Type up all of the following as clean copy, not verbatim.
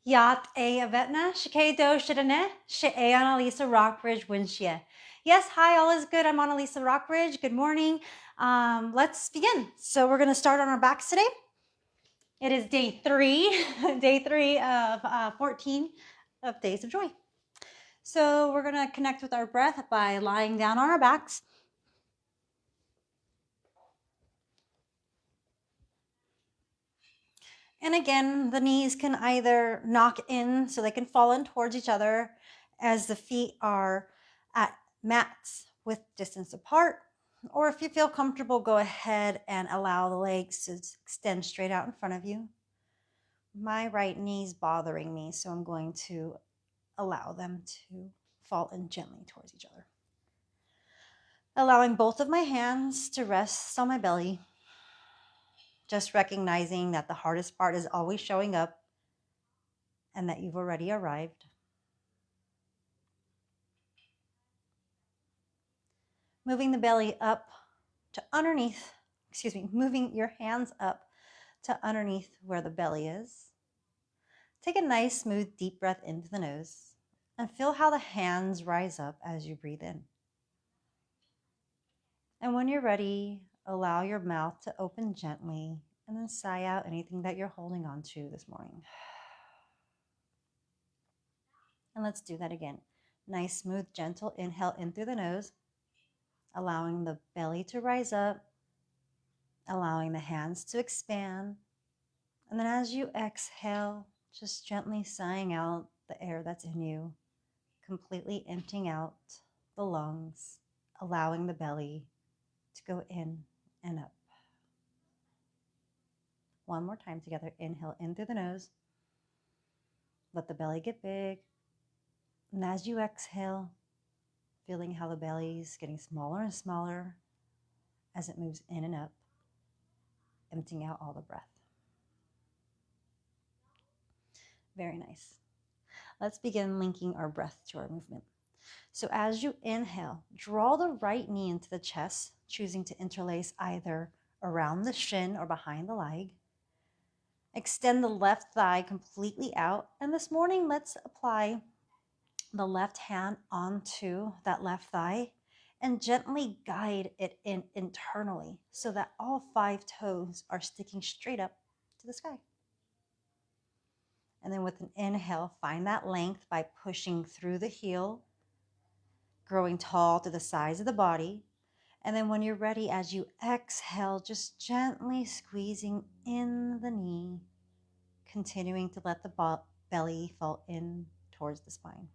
Yat A Avetna, Shike Do Shidane, She Annalisa Rockbridge Winshia. Yes, hi, all is good. I'm Annalisa Rockbridge. Good morning. Let's begin. So we're going to start on our backs today. It is day 3, day 3 of 14 of Days of Joy. So we're going to connect with our breath by lying down on our backs. And again, the knees can either knock in so they can fall in towards each other as the feet are at mats with distance apart. Or if you feel comfortable, go ahead and allow the legs to extend straight out in front of you. My right knee's bothering me, so I'm going to allow them to fall in gently towards each other. Allowing both of my hands to rest on my belly. Just recognizing that the hardest part is always showing up and that you've already arrived. Moving the belly up to underneath, moving your hands up to underneath where the belly is. Take a nice, smooth, deep breath into the nose and feel how the hands rise up as you breathe in. And when you're ready, allow your mouth to open gently and then sigh out anything that you're holding on to this morning. And let's do that again. Nice, smooth, gentle inhale in through the nose, allowing the belly to rise up, allowing the hands to expand. And then as you exhale, just gently sighing out the air that's in you, completely emptying out the lungs, allowing the belly to go in and up. One more time together. Inhale in through the nose. Let the belly get big. And as you exhale, feeling how the belly's getting smaller and smaller as it moves in and up, emptying out all the breath. Very nice. Let's begin linking our breath to our movement. So as you inhale, draw the right knee into the chest, choosing to interlace either around the shin or behind the leg. Extend the left thigh completely out. And this morning, let's apply the left hand onto that left thigh and gently guide it in internally so that all 5 toes are sticking straight up to the sky. And then with an inhale, find that length by pushing through the heel, growing tall to the sides of the body. And then when you're ready, as you exhale, just gently squeezing in the knee, continuing to let the belly fall in towards the spine.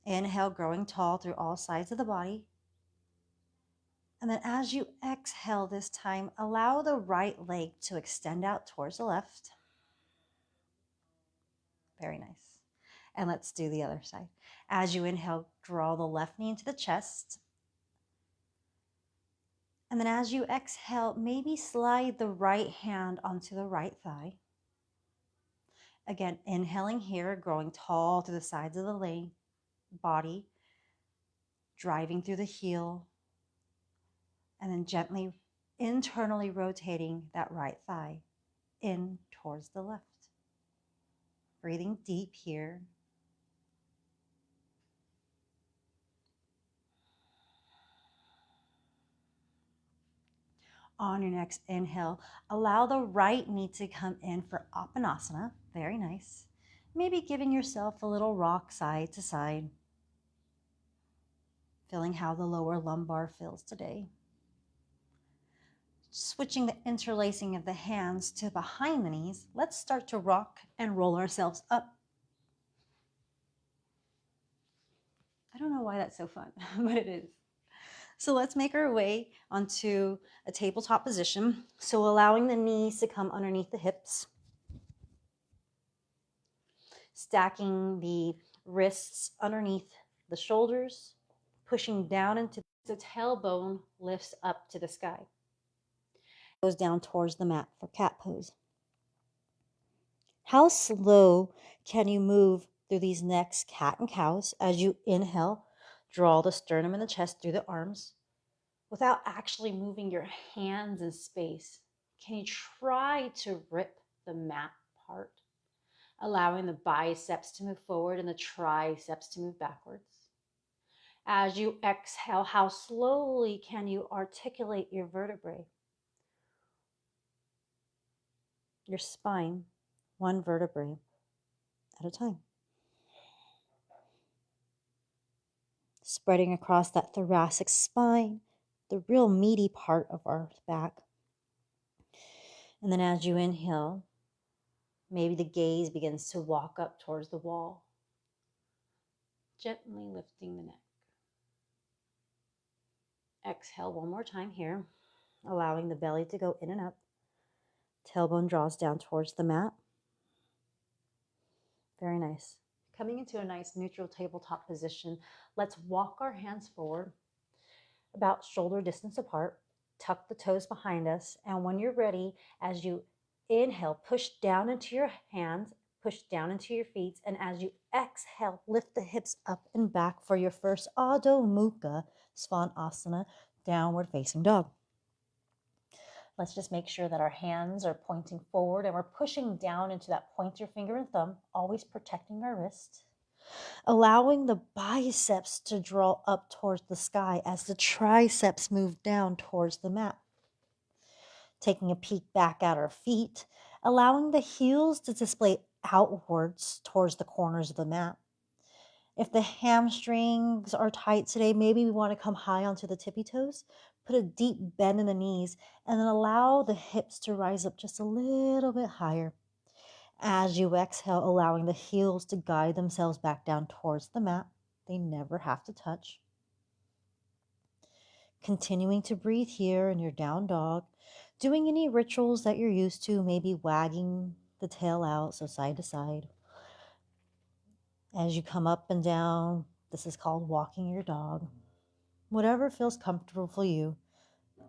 Inhale, growing tall through all sides of the body. And then as you exhale this time, allow the right leg to extend out towards the left. Very nice. And let's do the other side. As you inhale, draw the left knee into the chest. And then as you exhale, maybe slide the right hand onto the right thigh. Again, inhaling here, growing tall to the sides of the body, driving through the heel, and then gently internally rotating that right thigh in towards the left. Breathing deep here. On your next inhale, allow the right knee to come in for Uttanasana. Very nice. Maybe giving yourself a little rock side to side. Feeling how the lower lumbar feels today. Switching the interlacing of the hands to behind the knees, let's start to rock and roll ourselves up. I don't know why that's so fun, but it is. So let's make our way onto a tabletop position. So allowing the knees to come underneath the hips. Stacking the wrists underneath the shoulders, pushing down into the tailbone lifts up to the sky. Goes down towards the mat for cat pose. How slow can you move through these next cat and cows as you inhale, draw the sternum and the chest through the arms without actually moving your hands in space? Can you try to rip the mat apart? allowing the biceps to move forward and the triceps to move backwards. As you exhale, how slowly can you articulate your vertebrae? Your spine, one vertebrae at a time. Spreading across that thoracic spine, the real meaty part of our back. And then as you inhale, maybe the gaze begins to walk up towards the wall, gently lifting the neck. Exhale one more time here, allowing the belly to go in and up. Tailbone draws down towards the mat. Very nice. Coming into a nice neutral tabletop position, let's walk our hands forward about shoulder distance apart. Tuck the toes behind us. And when you're ready, as you inhale, push down into your hands, push down into your feet. And as you exhale, lift the hips up and back for your first Adho Mukha Svanasana, downward facing dog. Let's just make sure that our hands are pointing forward and we're pushing down into that pointer finger and thumb, always protecting our wrist. Allowing the biceps to draw up towards the sky as the triceps move down towards the mat. Taking a peek back at our feet, allowing the heels to display outwards towards the corners of the mat. If the hamstrings are tight today, maybe we want to come high onto the tippy toes. Put a deep bend in the knees and then allow the hips to rise up just a little bit higher. As you exhale, allowing the heels to guide themselves back down towards the mat. They never have to touch. Continuing to breathe here in your down dog. Doing any rituals that you're used to, maybe wagging the tail out, so side to side. As you come up and down, this is called walking your dog. Whatever feels comfortable for you,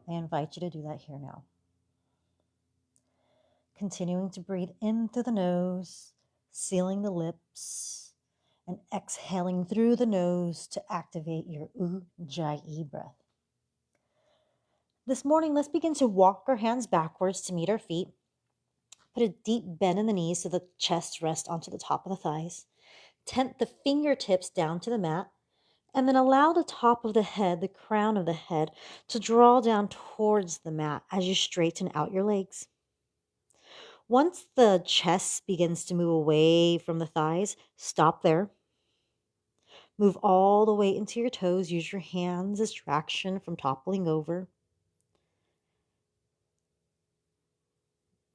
I invite you to do that here now. Continuing to breathe in through the nose, sealing the lips, and exhaling through the nose to activate your Ujjayi breath. This morning, let's begin to walk our hands backwards to meet our feet. Put a deep bend in the knees so the chest rests onto the top of the thighs. Tent the fingertips down to the mat, and then allow the top of the head, the crown of the head, to draw down towards the mat as you straighten out your legs. Once the chest begins to move away from the thighs, stop there. Move all the way into your toes. Use your hands as traction from toppling over.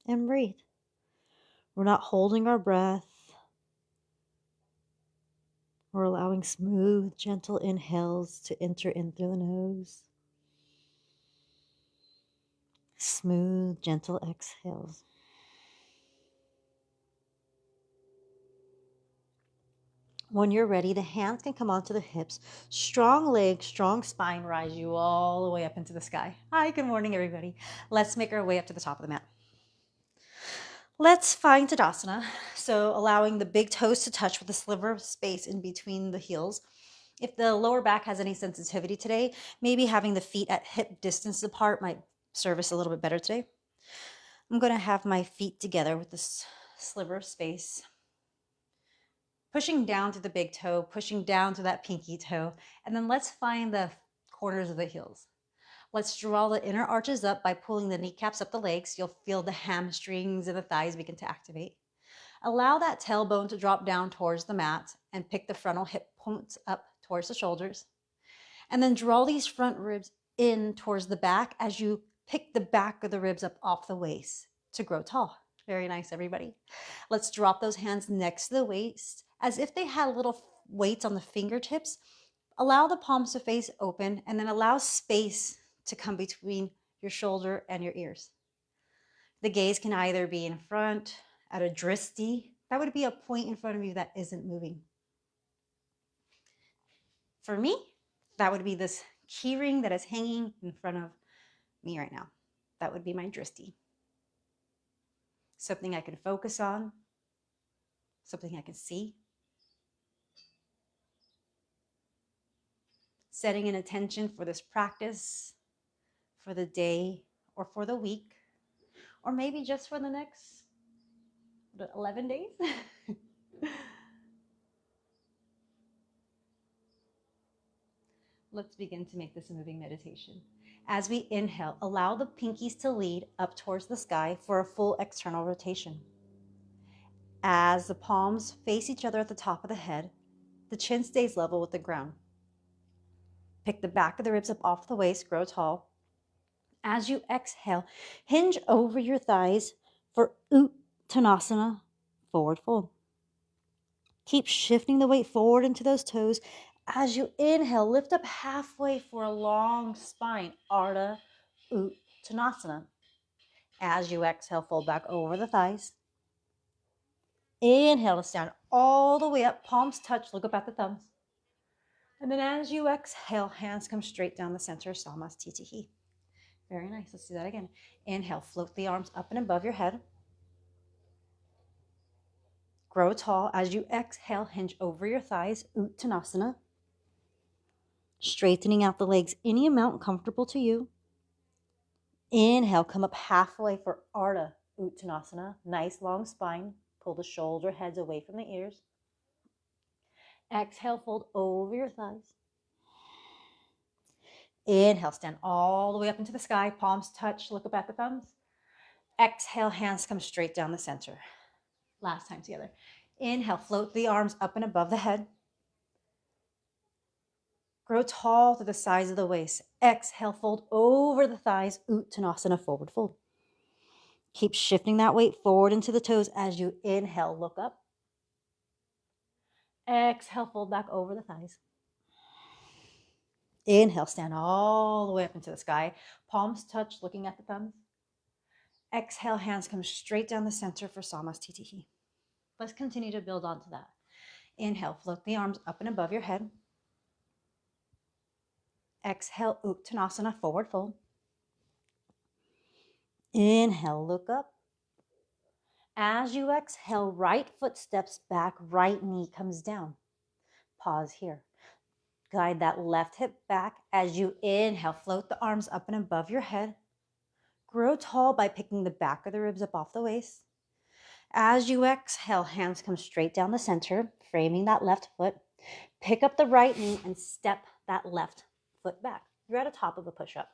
And breathe. We're not holding our breath. We're allowing smooth, gentle inhales to enter in through the nose. Smooth, gentle exhales. When you're ready, the hands can come onto the hips. Strong legs, strong spine, rise you all the way up into the sky. Hi, good morning, everybody. Let's make our way up to the top of the mat. Let's find Tadasana. So allowing the big toes to touch with a sliver of space in between the heels. If the lower back has any sensitivity today, maybe having the feet at hip distance apart might serve us a little bit better today. I'm going to have my feet together with this sliver of space. Pushing down to the big toe, pushing down to that pinky toe, and then let's find the corners of the heels. Let's draw the inner arches up by pulling the kneecaps up the legs. You'll feel the hamstrings and the thighs begin to activate. Allow that tailbone to drop down towards the mat and pick the frontal hip points up towards the shoulders. And then draw these front ribs in towards the back as you pick the back of the ribs up off the waist to grow tall. Very nice, everybody. Let's drop those hands next to the waist as if they had little weights on the fingertips. Allow the palms to face open and then allow space to come between your shoulder and your ears. The gaze can either be in front at a dristi. That would be a point in front of you that isn't moving. For me, that would be this key ring that is hanging in front of me right now. That would be my dristi. Something I can focus on, something I can see. Setting an intention for this practice, for the day, or for the week, or maybe just for the next 11 days. Let's begin to make this a moving meditation. As we inhale, allow the pinkies to lead up towards the sky for a full external rotation. As the palms face each other at the top of the head, the chin stays level with the ground. Pick the back of the ribs up off the waist, grow tall. As you exhale, hinge over your thighs for Uttanasana, forward fold. Keep shifting the weight forward into those toes. As you inhale, lift up halfway for a long spine, Ardha Uttanasana. As you exhale, fold back over the thighs. Inhale to stand all the way up, palms touch, look up at the thumbs. And then as you exhale, hands come straight down the center, Samasthiti. Very nice. Let's do that again. Inhale, float the arms up and above your head. Grow tall. As you exhale, hinge over your thighs, Uttanasana. Straightening out the legs any amount comfortable to you. Inhale, come up halfway for Ardha Uttanasana. Nice long spine. Pull the shoulder heads away from the ears. Exhale, fold over your thighs. Inhale, stand all the way up into the sky. Palms touch, look up at the thumbs. Exhale, hands come straight down the center. Last time together. Inhale, float the arms up and above the head. Grow tall to the sides of the waist. Exhale, fold over the thighs, Uttanasana, forward fold. Keep shifting that weight forward into the toes as you inhale, look up. Exhale, fold back over the thighs. Inhale, stand all the way up into the sky. Palms touch, looking at the thumbs. Exhale, hands come straight down the center for Samasthiti. Let's continue to build onto that. Inhale, float the arms up and above your head. Exhale, Uttanasana, forward fold. Inhale, look up. As you exhale, right foot steps back, right knee comes down. Pause here. Guide that left hip back. As you inhale, float the arms up and above your head. Grow tall by picking the back of the ribs up off the waist. As you exhale, hands come straight down the center, framing that left foot. Pick up the right knee and step that left foot back. You're at the top of a push-up.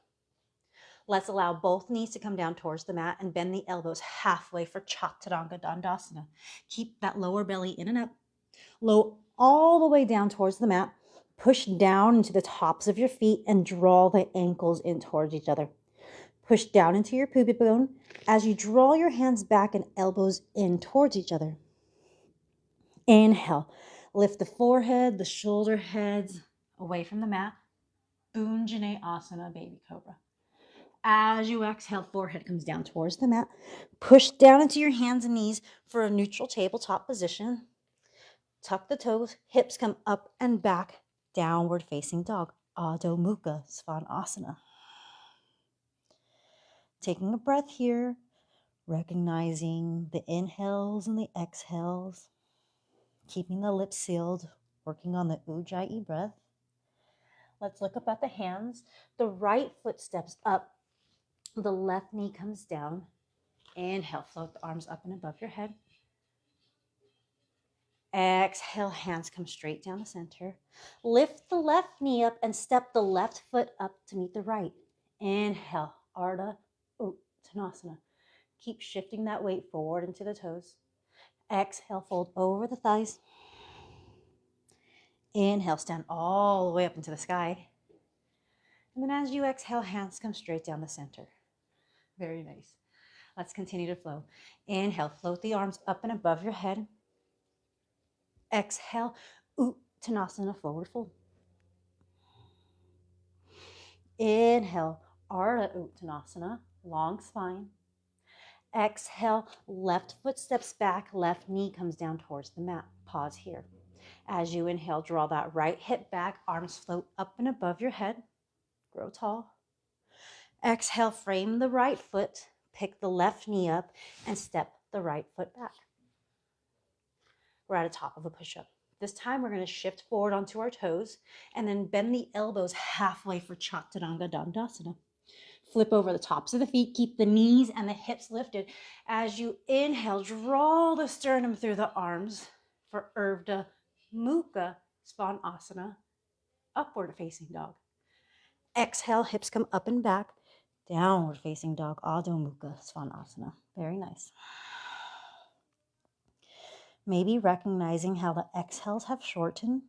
Let's allow both knees to come down towards the mat and bend the elbows halfway for Chaturanga Dandasana. Keep that lower belly in and up. Low all the way down towards the mat. Push down into the tops of your feet and draw the ankles in towards each other. Push down into your pubic bone as you draw your hands back and elbows in towards each other. Inhale. Lift the forehead, the shoulder heads away from the mat. Bhunjane Asana, baby cobra. As you exhale, forehead comes down towards the mat. Push down into your hands and knees for a neutral tabletop position. Tuck the toes, hips come up and back. Downward facing dog, Adho Mukha Svanasana. Taking a breath here, recognizing the inhales and the exhales. Keeping the lips sealed, working on the Ujjayi breath. Let's look up at the hands. The right foot steps up. The left knee comes down. Inhale, float the arms up and above your head. Exhale, hands come straight down the center. Lift the left knee up and step the left foot up to meet the right. Inhale, Ardha Uttanasana. Keep shifting that weight forward into the toes. Exhale, fold over the thighs. Inhale, stand all the way up into the sky. And then as you exhale, hands come straight down the center. Very nice. Let's continue to flow. Inhale, float the arms up and above your head. Exhale, Uttanasana, forward fold. Inhale, Ardha Uttanasana, long spine. Exhale, left foot steps back, left knee comes down towards the mat. Pause here. As you inhale, draw that right hip back, arms float up and above your head. Grow tall. Exhale, frame the right foot, pick the left knee up, and step the right foot back. We're at the top of a push-up. This time we're going to shift forward onto our toes and then bend the elbows halfway for Chaturanga Dandasana. Flip over the tops of the feet. Keep the knees and the hips lifted. As you inhale, draw the sternum through the arms for Urdhva Mukha Svanasana, upward facing dog. Exhale, hips come up and back. Downward facing dog, Adho Mukha Svanasana. Very nice. Maybe recognizing how the exhales have shortened.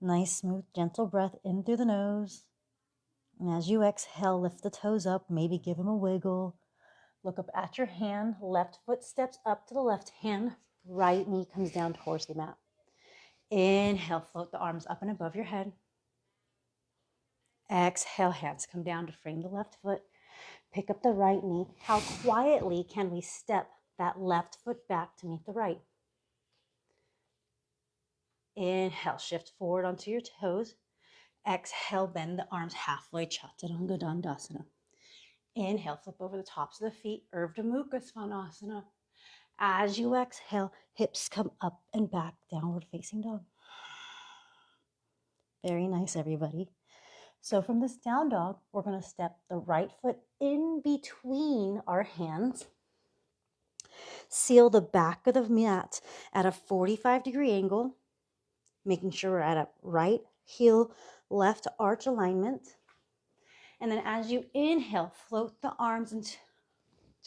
Nice, smooth, gentle breath in through the nose. And as you exhale, lift the toes up, maybe give them a wiggle. Look up at your hand, left foot steps up to the left hand, right knee comes down towards the mat. Inhale, float the arms up and above your head. Exhale, hands come down to frame the left foot. Pick up the right knee. How quietly can we step that left foot back to meet the right? Inhale, shift forward onto your toes. Exhale, bend the arms halfway, Chaturanga Dandasana. Inhale, flip over the tops of the feet, Urdhva Mukha Svanasana. As you exhale, hips come up and back, downward facing dog. Very nice, everybody. So from this down dog, we're going to step the right foot in between our hands. Seal the back of the mat at a 45-degree angle, making sure we're at a right heel, left arch alignment. And then as you inhale, float the arms into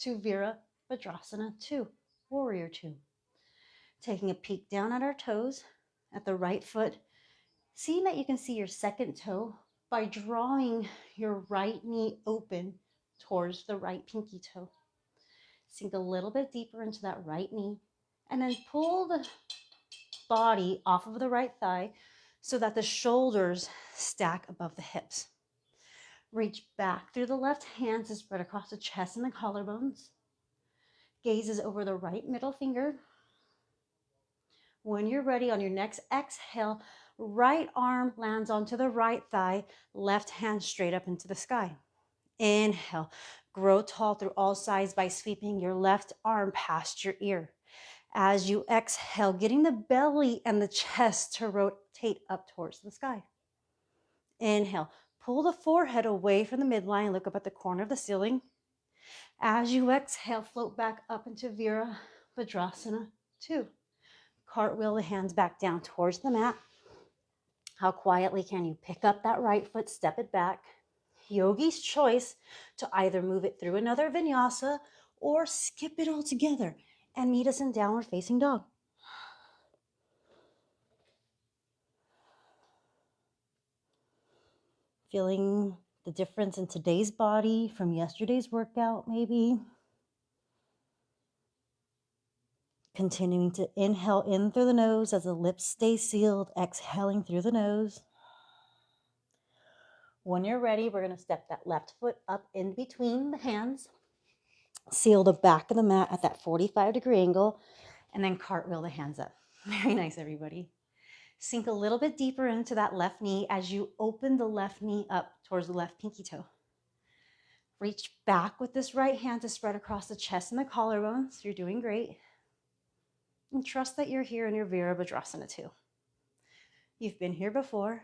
Virabhadrasana 2, Warrior 2. Taking a peek down at our toes, at the right foot, seeing that you can see your second toe by drawing your right knee open towards the right pinky toe. Sink a little bit deeper into that right knee, and then pull the body off of the right thigh so that the shoulders stack above the hips. Reach back through the left hand to spread across the chest and the collarbones. Gazes over the right middle finger. When you're ready, on your next exhale, right arm lands onto the right thigh, left hand straight up into the sky. Inhale, grow tall through all sides by sweeping your left arm past your ear. As you exhale, getting the belly and the chest to rotate up towards the sky. Inhale, pull the forehead away from the midline, look up at the corner of the ceiling. As you exhale, float back up into Virabhadrasana 2. Cartwheel the hands back down towards the mat. How quietly can you pick up that right foot, step it back? Yogi's choice to either move it through another vinyasa or skip it altogether and meet us in downward facing dog. Feeling the difference in today's body from yesterday's workout, maybe. Continuing to inhale in through the nose as the lips stay sealed, exhaling through the nose. When you're ready, we're going to step that left foot up in between the hands. Seal the back of the mat at that 45-degree angle, and then cartwheel the hands up. Very nice, everybody. Sink a little bit deeper into that left knee as you open the left knee up towards the left pinky toe. Reach back with this right hand to spread across the chest and the collarbones. You're doing great. And trust that you're here in your Virabhadrasana 2. You've been here before.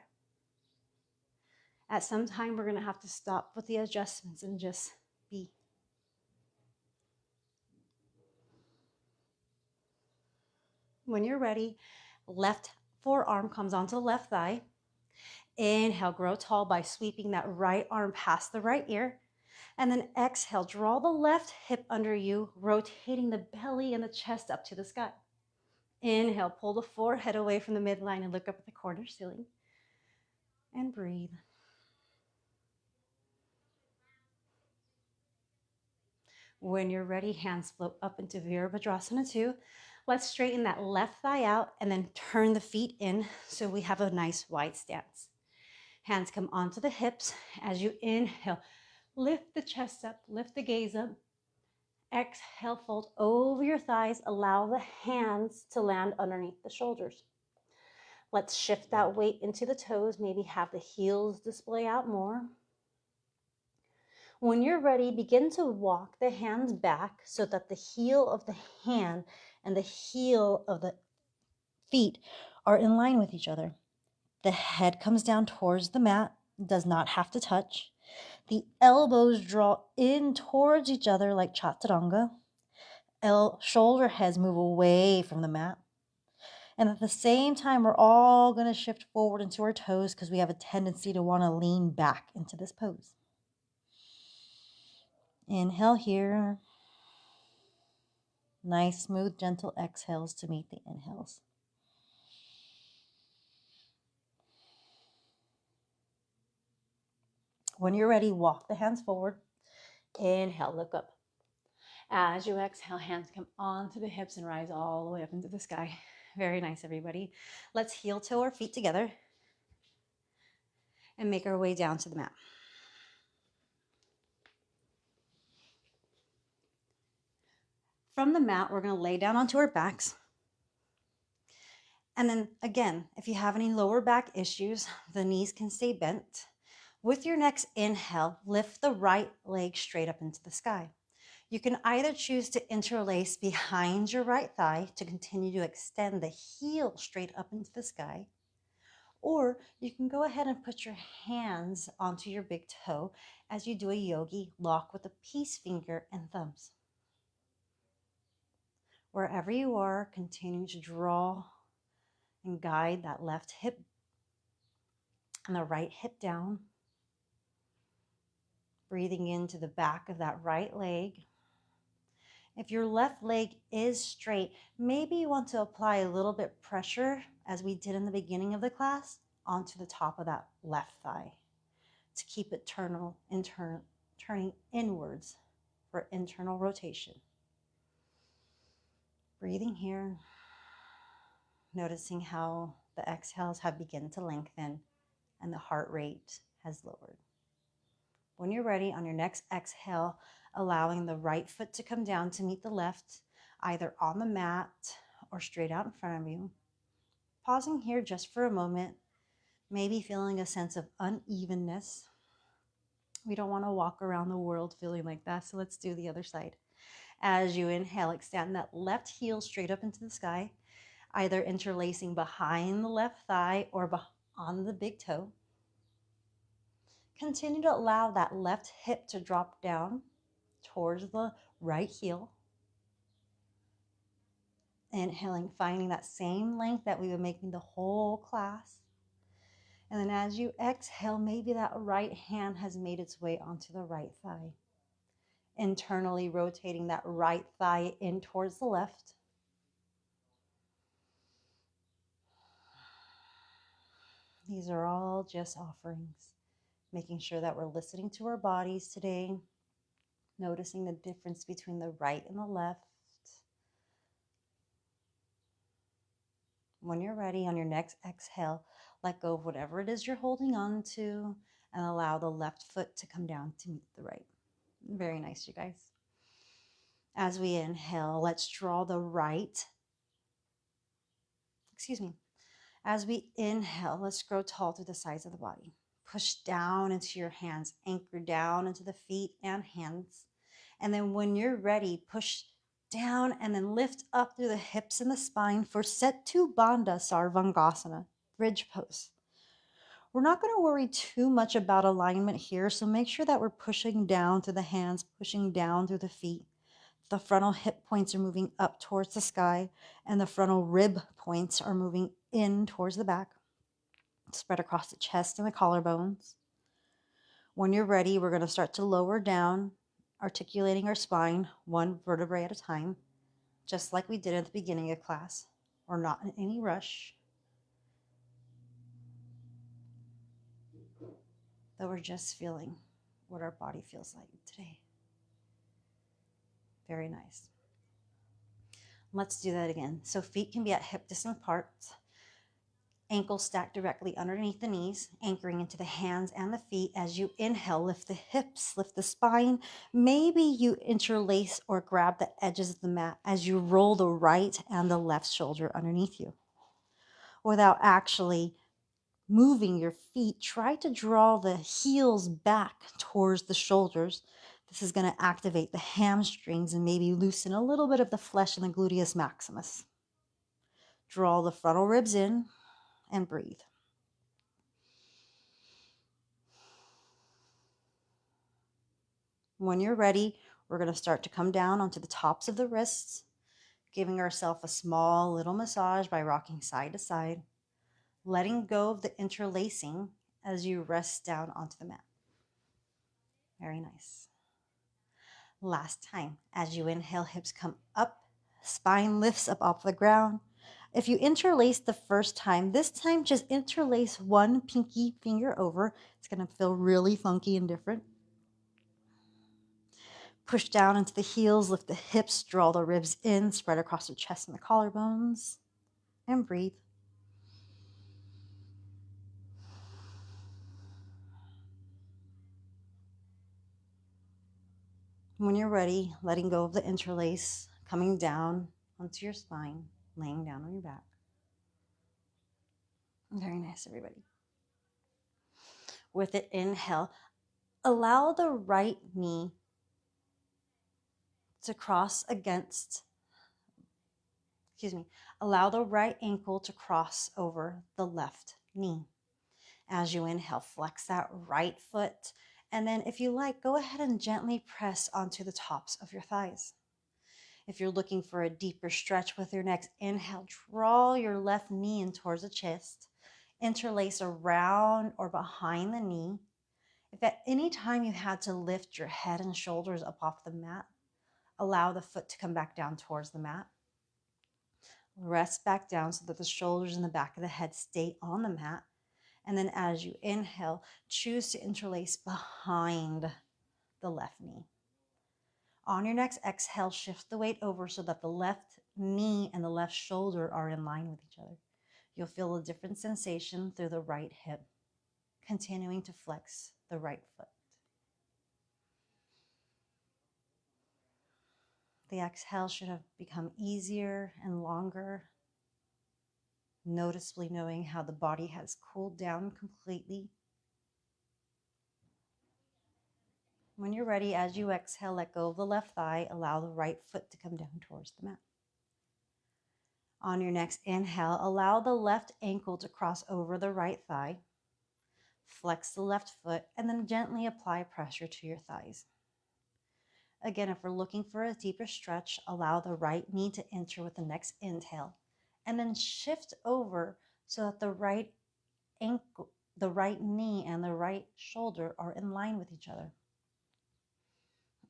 At some time, we're going to have to stop with the adjustments and just be. When you're ready, left forearm comes onto the left thigh. Inhale, grow tall by sweeping that right arm past the right ear. And then exhale, draw the left hip under you, rotating the belly and the chest up to the sky. Inhale, pull the forehead away from the midline and look up at the corner ceiling. And breathe. When you're ready, hands float up into Virabhadrasana 2. Let's straighten that left thigh out and then turn the feet in so we have a nice wide stance. Hands come onto the hips. As you inhale, lift the chest up, lift the gaze up. Exhale, fold over your thighs. Allow the hands to land underneath the shoulders. Let's shift that weight into the toes. Maybe have the heels display out more. When you're ready, begin to walk the hands back so that the heel of the hand and the heel of the feet are in line with each other. The head comes down towards the mat. It does not have to touch. The elbows draw in towards each other like chaturanga. Shoulder heads move away from the mat. And at the same time, we're all going to shift forward into our toes because we have a tendency to want to lean back into this pose. Inhale here. Nice, smooth, gentle exhales to meet the inhales. When you're ready, walk the hands forward. Inhale, look up. As you exhale, hands come onto the hips and rise all the way up into the sky. Very nice, everybody. Let's heel toe our feet together and make our way down to the mat. From the mat, we're going to lay down onto our backs. And then again, if you have any lower back issues, the knees can stay bent. With your next inhale, lift the right leg straight up into the sky. You can either choose to interlace behind your right thigh to continue to extend the heel straight up into the sky, or you can go ahead and put your hands onto your big toe as you do a yogi lock with the peace finger and thumbs. Wherever you are, continue to draw and guide that left hip and the right hip down. Breathing into the back of that right leg. If your left leg is straight, maybe you want to apply a little bit pressure, as we did in the beginning of the class, onto the top of that left thigh to keep it turning inwards for internal rotation. Breathing here, noticing how the exhales have begun to lengthen and the heart rate has lowered. When you're ready, on your next exhale, allowing the right foot to come down to meet the left, either on the mat or straight out in front of you. Pausing here just for a moment, maybe feeling a sense of unevenness. We don't want to walk around the world feeling like that, so let's do the other side. As you inhale, extend that left heel straight up into the sky, either interlacing behind the left thigh or on the big toe. Continue to allow that left hip to drop down towards the right heel. Inhaling, finding that same length that we've been making the whole class. And then as you exhale, maybe that right hand has made its way onto the right thigh. Internally rotating that right thigh in towards the left. These are all just offerings. Making sure that we're listening to our bodies today. Noticing the difference between the right and the left. When you're ready, on your next exhale, let go of whatever it is you're holding on to and allow the left foot to come down to meet the right. Very nice, you guys. As we inhale, let's draw the right. As we inhale, let's grow tall through the sides of the body. Push down into your hands, anchor down into the feet and hands. And then when you're ready, push down and then lift up through the hips and the spine for Setu Bandha Sarvangasana, bridge pose. We're not going to worry too much about alignment here, so make sure that we're pushing down through the hands, pushing down through the feet. The frontal hip points are moving up towards the sky, and the frontal rib points are moving in towards the back. Spread across the chest and the collarbones. When you're ready, we're going to start to lower down, articulating our spine one vertebrae at a time, just like we did at the beginning of class. We're not in any rush, though we're just feeling what our body feels like today. Very nice. Let's do that again. So feet can be at hip distance apart. Ankles stacked directly underneath the knees, anchoring into the hands and the feet. As you inhale, lift the hips, lift the spine. Maybe you interlace or grab the edges of the mat as you roll the right and the left shoulder underneath you. Without actually moving your feet, try to draw the heels back towards the shoulders. This is going to activate the hamstrings and maybe loosen a little bit of the flesh in the gluteus maximus. Draw the frontal ribs in and breathe. When you're ready, we're going to start to come down onto the tops of the wrists, giving ourselves a small little massage by rocking side to side, letting go of the interlacing as you rest down onto the mat. Very nice. Last time, as you inhale, hips come up, spine lifts up off the ground. If you interlace the first time, this time just interlace one pinky finger over. It's going to feel really funky and different. Push down into the heels, lift the hips, draw the ribs in, spread across the chest and the collarbones, and breathe. When you're ready, letting go of the interlace, coming down onto your spine, laying down on your back. Very nice, everybody. With it, inhale, allow the right knee to cross against, allow the right ankle to cross over the left knee. As you inhale, flex that right foot. And then if you like, go ahead and gently press onto the tops of your thighs. If you're looking for a deeper stretch with your next inhale, draw your left knee in towards the chest. Interlace around or behind the knee. If at any time you had to lift your head and shoulders up off the mat, allow the foot to come back down towards the mat. Rest back down so that the shoulders and the back of the head stay on the mat. And then as you inhale, choose to interlace behind the left knee. On your next exhale, shift the weight over so that the left knee and the left shoulder are in line with each other. You'll feel a different sensation through the right hip, continuing to flex the right foot. The exhale should have become easier and longer, noticeably knowing how the body has cooled down completely. When you're ready, as you exhale, let go of the left thigh, allow the right foot to come down towards the mat. On your next inhale, allow the left ankle to cross over the right thigh. Flex the left foot and then gently apply pressure to your thighs. Again, if we're looking for a deeper stretch, allow the right knee to enter with the next inhale and then shift over so that the right ankle, the right knee and the right shoulder are in line with each other.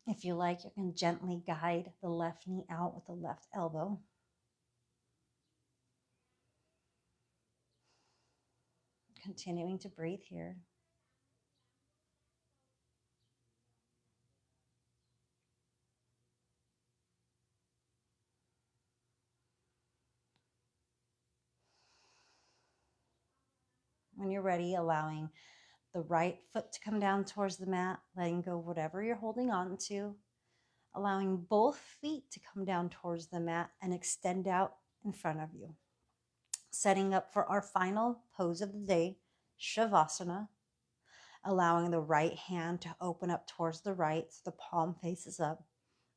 If you like, you can gently guide the left knee out with the left elbow. Continuing to breathe here. When you're ready, allowing the right foot to come down towards the mat, letting go of whatever you're holding on to, allowing both feet to come down towards the mat and extend out in front of you. Setting up for our final pose of the day, Savasana, allowing the right hand to open up towards the right so the palm faces up,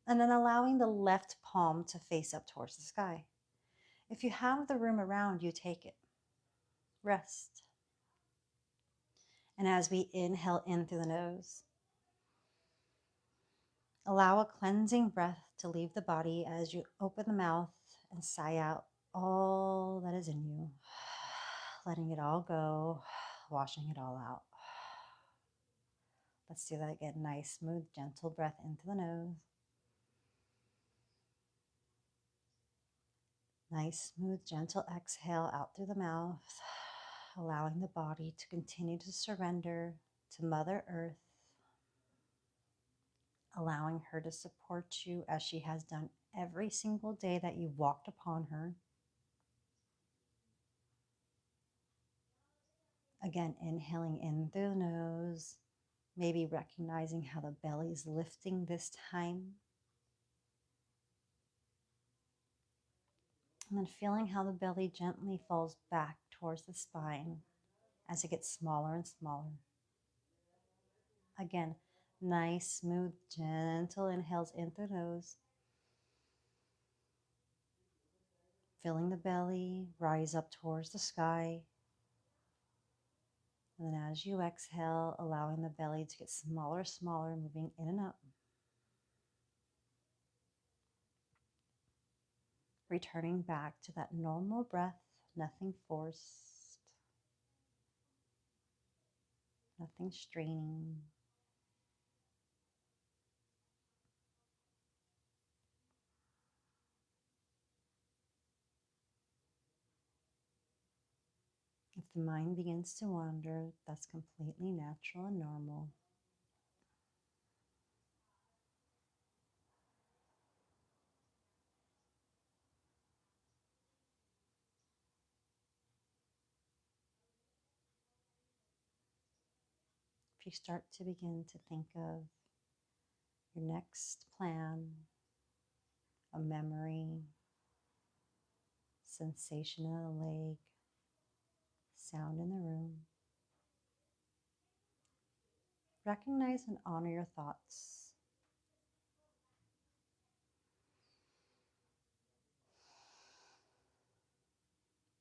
and then allowing the left palm to face up towards the sky. If you have the room around you, take it. Rest. And as we inhale in through the nose, allow a cleansing breath to leave the body as you open the mouth and sigh out all that is in you, letting it all go, washing it all out. Let's do that again. Nice, smooth, gentle breath into the nose. Nice, smooth, gentle exhale out through the mouth, allowing the body to continue to surrender to Mother Earth, allowing her to support you as she has done every single day that you walked upon her. Again, inhaling in through the nose, maybe recognizing how the belly's lifting this time. And then feeling how the belly gently falls back towards the spine as it gets smaller and smaller. Again, nice, smooth, gentle inhales in through the nose. Filling the belly, rise up towards the sky. And then as you exhale, allowing the belly to get smaller, smaller, moving in and up. returning back to that normal breath, nothing forced, nothing straining. If the mind begins to wander, that's completely natural and normal. If you start to begin to think of your next plan, a memory, sensation in the leg, sound in the room, recognize and honor your thoughts.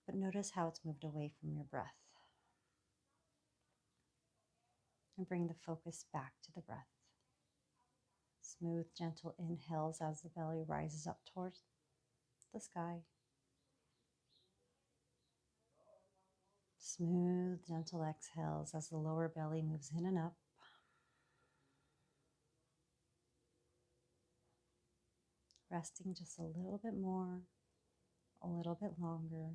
But notice how it's moved away from your breath. And bring the focus back to the breath. Smooth, gentle inhales as the belly rises up towards the sky. Smooth, gentle exhales as the lower belly moves in and up. Resting just a little bit more, a little bit longer.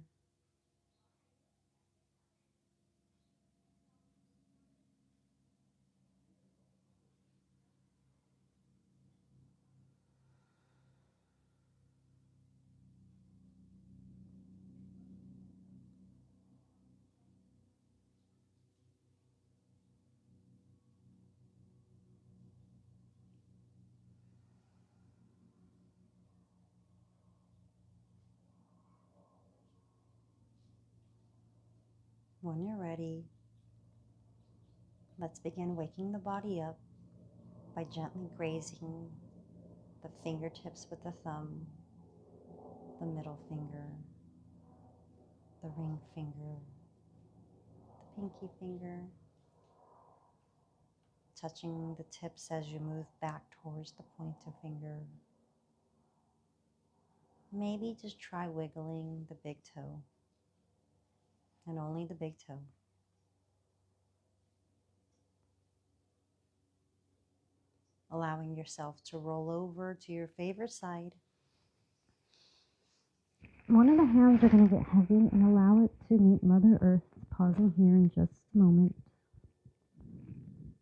When you're ready, let's begin waking the body up by gently grazing the fingertips with the thumb, the middle finger, the ring finger, the pinky finger, touching the tips as you move back towards the pointer finger. Maybe just try wiggling the big toe, and only the big toe. Allowing yourself to roll over to your favorite side. One of the hands are going to get heavy and allow it to meet Mother Earth. Pausing here in just a moment.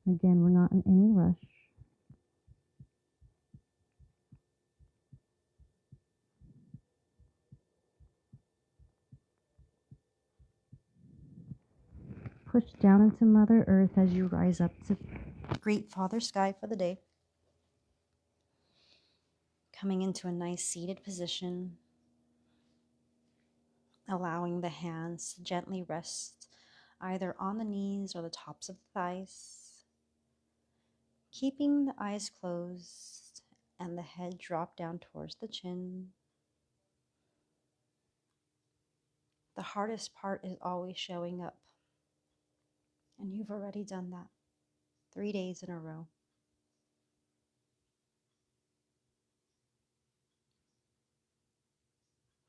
Again, we're not in any rush. Push down into Mother Earth as you rise up to greet Father Sky for the day. Coming into a nice seated position. Allowing the hands to gently rest either on the knees or the tops of the thighs. Keeping the eyes closed and the head drop down towards the chin. The hardest part is always showing up. And you've already done that 3 days in a row.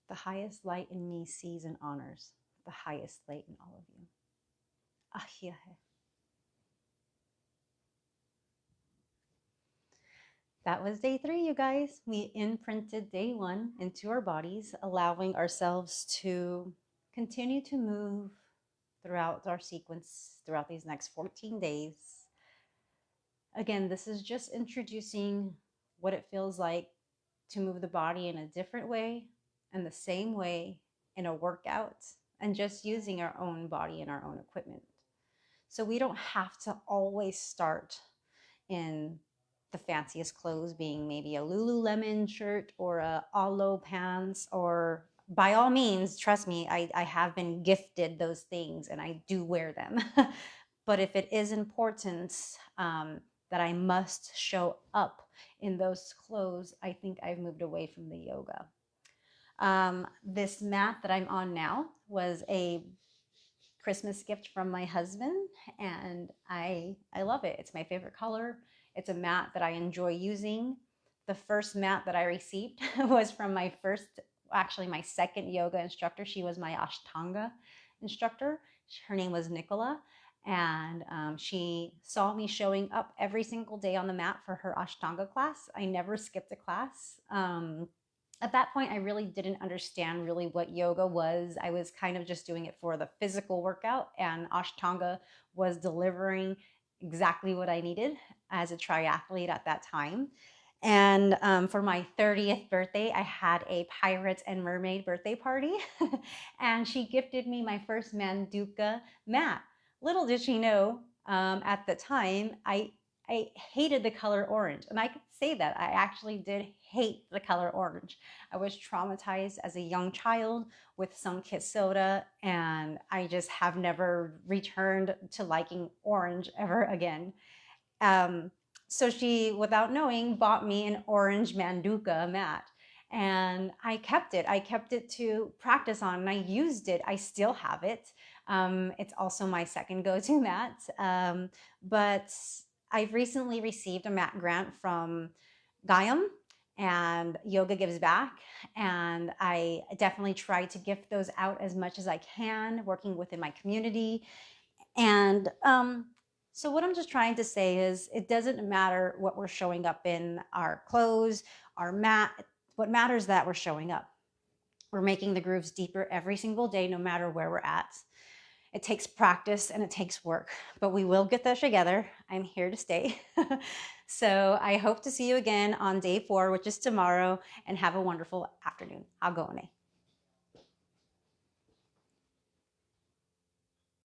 The highest light in me sees and honors the highest light in all of you. Ahiyahe. That was day 3, you guys. We imprinted day 1 into our bodies, allowing ourselves to continue to move throughout our sequence, throughout these next 14 days. Again, this is just introducing what it feels like to move the body in a different way and the same way in a workout, and just using our own body and our own equipment. So we don't have to always start in the fanciest clothes, being maybe a Lululemon shirt or a Alo pants, or by all means, trust me, I have been gifted those things and I do wear them. But if it is important that I must show up in those clothes, I think I've moved away from the yoga. This mat that I'm on now was a Christmas gift from my husband, and I love it. It's my favorite color. It's a mat that I enjoy using. The first mat that I received was from my first actually my second yoga instructor. She was my Ashtanga instructor. Her name was Nicola. And she saw me showing up every single day on the mat for her Ashtanga class. I never skipped a class. At that point, I really didn't understand really what yoga was. I was kind of just doing it for the physical workout, and Ashtanga was delivering exactly what I needed as a triathlete at that time. And for my 30th birthday, I had a pirate and mermaid birthday party, and she gifted me my first Manduka mat. Little did she know, at the time, I hated the color orange. And I could say that I actually did hate the color orange. I was traumatized as a young child with some kid soda, and I just have never returned to liking orange ever again. So she, without knowing, bought me an orange Manduka mat. And I kept it. I kept it to practice on, and I used it. I still have it. It's also my second go-to mat. But I've recently received a mat grant from Gayam, and Yoga Gives Back. And I definitely try to gift those out as much as I can, working within my community. And so what I'm just trying to say is it doesn't matter what we're showing up in, our clothes, our mat. What matters is that we're showing up. We're making the grooves deeper every single day, no matter where we're at. It takes practice and it takes work, but we will get there together. I'm here to stay. So I hope to see you again on day 4, which is tomorrow, and have a wonderful afternoon. Agone.